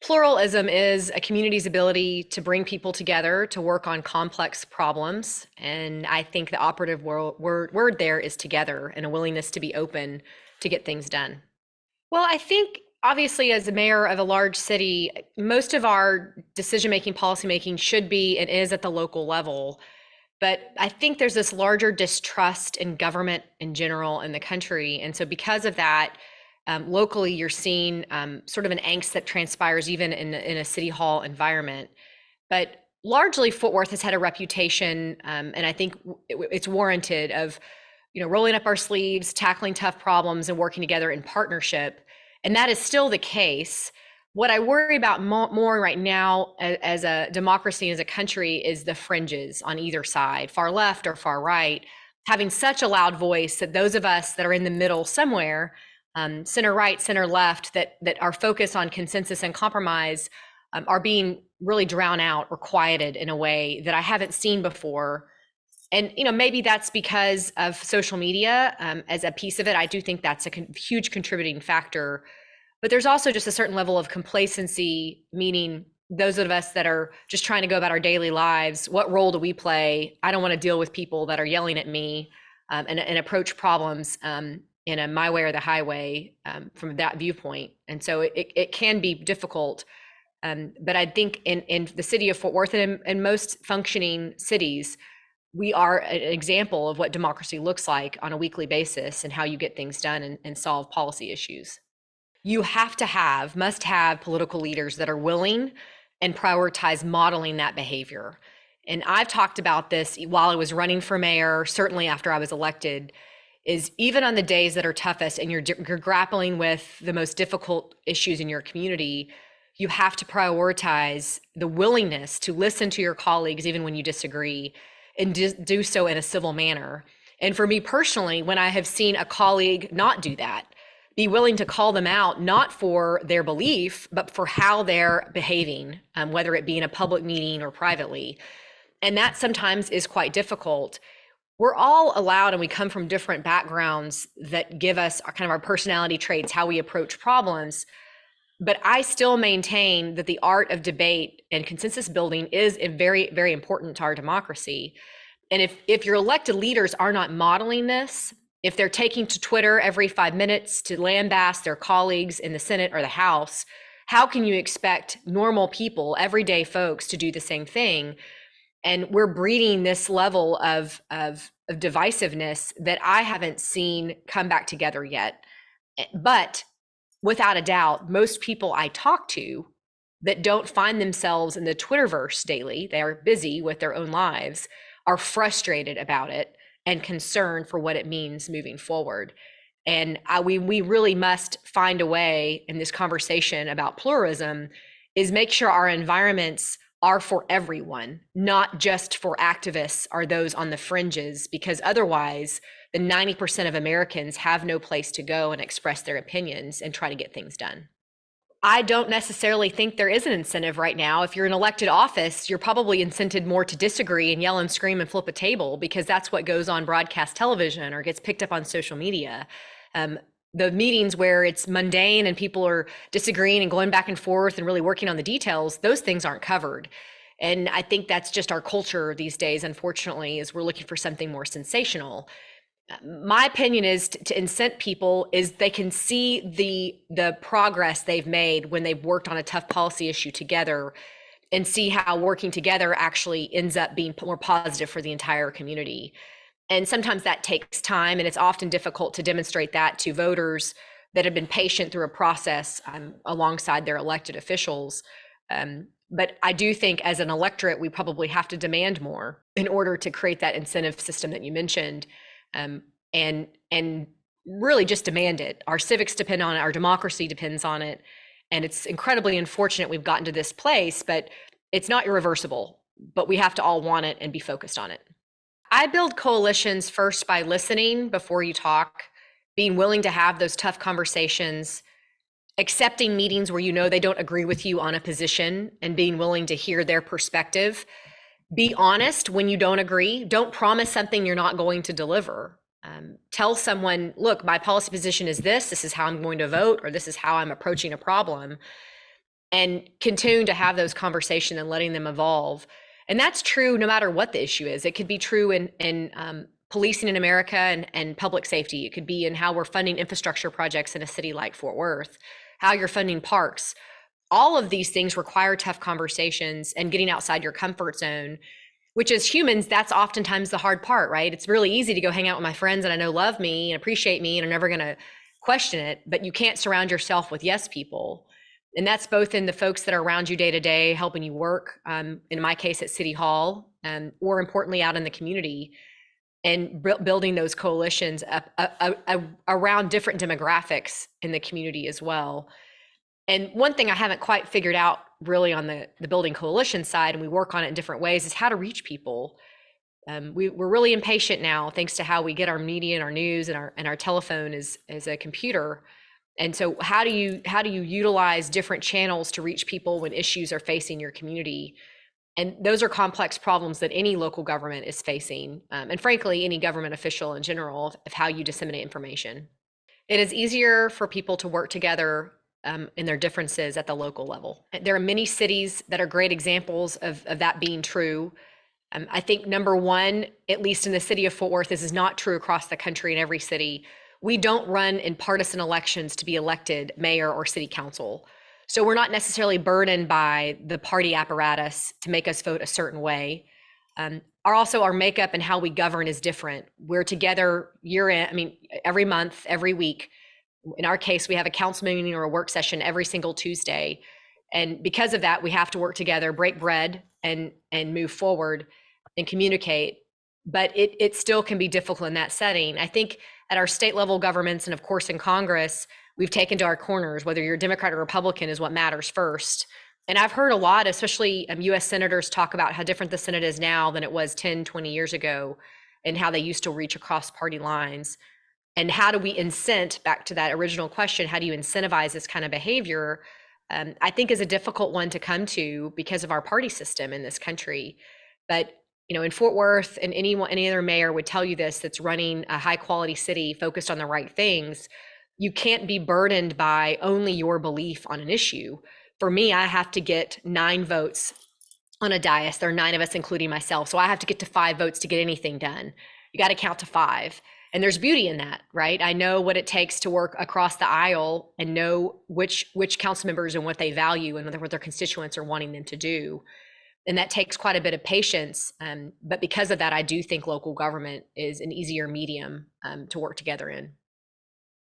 Pluralism is a community's ability to bring people together to work on complex problems. And I think the operative word there is together, and a willingness to be open to get things done. Well, I think obviously as a mayor of a large city, most of our decision-making, policymaking should be and is at the local level. But I think there's this larger distrust in government in general in the country. And so because of that, locally, you're seeing sort of an angst that transpires even in a city hall environment. But largely, Fort Worth has had a reputation, and I think it's warranted, of rolling up our sleeves, tackling tough problems, and working together in partnership. And that is still the case. What I worry about more right now as a democracy, as a country, is the fringes on either side, far left or far right, having such a loud voice that those of us that are in the middle somewhere, center right, center left, that are focused on consensus and compromise, are being really drowned out or quieted in a way that I haven't seen before. And maybe that's because of social media as a piece of it. I do think that's a huge contributing factor. But there's also just a certain level of complacency, meaning those of us that are just trying to go about our daily lives, what role do we play? I don't want to deal with people that are yelling at me and approach problems in a my way or the highway from that viewpoint. And so it can be difficult. But I think in the city of Fort Worth and in most functioning cities, we are an example of what democracy looks like on a weekly basis and how you get things done and solve policy issues. You must have political leaders that are willing and prioritize modeling that behavior. And I've talked about this while I was running for mayor, certainly after I was elected, is even on the days that are toughest and you're grappling with the most difficult issues in your community, you have to prioritize the willingness to listen to your colleagues even when you disagree, and do so in a civil manner. And for me personally, when I have seen a colleague not do that, be willing to call them out, not for their belief, but for how they're behaving, whether it be in a public meeting or privately. And that sometimes is quite difficult. We're all allowed, and we come from different backgrounds that give us kind of our personality traits, how we approach problems. But I still maintain that the art of debate and consensus building is very, very important to our democracy. And if your elected leaders are not modeling this, if they're taking to Twitter every 5 minutes to lambast their colleagues in the Senate or the House, how can you expect normal people, everyday folks, to do the same thing? And we're breeding this level of divisiveness that I haven't seen come back together yet. But without a doubt, most people I talk to that don't find themselves in the Twitterverse daily, they are busy with their own lives, are frustrated about it and concerned for what it means moving forward. And we really must find a way in this conversation about pluralism is make sure our environments are for everyone, not just for activists or those on the fringes, because otherwise the 90% of Americans have no place to go and express their opinions and try to get things done. I don't necessarily think there is an incentive right now. If you're in elected office, you're probably incented more to disagree and yell and scream and flip a table, because that's what goes on broadcast television or gets picked up on social media. The meetings where it's mundane and people are disagreeing and going back and forth and really working on the details, those things aren't covered. And I think that's just our culture these days, unfortunately, is we're looking for something more sensational. My opinion is to incent people is they can see the progress they've made when they've worked on a tough policy issue together, and see how working together actually ends up being more positive for the entire community. And sometimes that takes time, and it's often difficult to demonstrate that to voters that have been patient through a process alongside their elected officials. But I do think as an electorate, we probably have to demand more in order to create that incentive system that you mentioned. And really just demand it. Our civics depend on it, our democracy depends on it. And it's incredibly unfortunate we've gotten to this place, but it's not irreversible, but we have to all want it and be focused on it. I build coalitions first by listening before you talk, being willing to have those tough conversations, accepting meetings where they don't agree with you on a position and being willing to hear their perspective. Be honest when you don't agree. Don't promise something you're not going to deliver. Tell someone, look, my policy position is this is how I'm going to vote, or this is how I'm approaching a problem. and continuing to have those conversations and letting them evolve. And that's true no matter what the issue is. It could be true in policing in America and public safety. It could be in how we're funding infrastructure projects in a city like Fort Worth, how you're funding parks. All of these things require tough conversations and getting outside your comfort zone, which as humans, that's oftentimes the hard part, right? It's really easy to go hang out with my friends that I know love me and appreciate me and are never going to question it, but you can't surround yourself with yes people. And that's both in the folks that are around you day to day, helping you work, in my case at City Hall, or importantly out in the community, and building those coalitions around different demographics in the community as well. And one thing I haven't quite figured out really on the building coalition side, and we work on it in different ways, is how to reach people. We're really impatient now, thanks to how we get our media and our news and our telephone is a computer. And so how do you utilize different channels to reach people when issues are facing your community? And those are complex problems that any local government is facing, and frankly, any government official in general, of how you disseminate information. It is easier for people to work together in their differences at the local level. There are many cities that are great examples of that being true. I think number one, at least in the city of Fort Worth, this is not true across the country in every city. We don't run in partisan elections to be elected mayor or city council. So we're not necessarily burdened by the party apparatus to make us vote a certain way. Our makeup and how we govern is different. We're together every month, every week. In our case, we have a council meeting or a work session every single Tuesday. And because of that, we have to work together, break bread, and move forward and communicate. But it still can be difficult in that setting. I think at our state level governments and of course in Congress, we've taken to our corners, whether you're Democrat or Republican is what matters first. And I've heard a lot, especially US senators, talk about how different the Senate is now than it was 10, 20 years ago, and how they used to reach across party lines. And how do we incent, back to that original question, how do you incentivize this kind of behavior? I think is a difficult one to come to because of our party system in this country. But in Fort Worth, and any other mayor would tell you this, that's running a high quality city focused on the right things, you can't be burdened by only your belief on an issue. For me, I have to get 9 votes on a dais. There are 9 of us, including myself. So I have to get to 5 votes to get anything done. You got to count to 5. And there's beauty in that, right? I know what it takes to work across the aisle and know which council members and what they value and what their constituents are wanting them to do. And that takes quite a bit of patience. But because of that, I do think local government is an easier medium to work together in.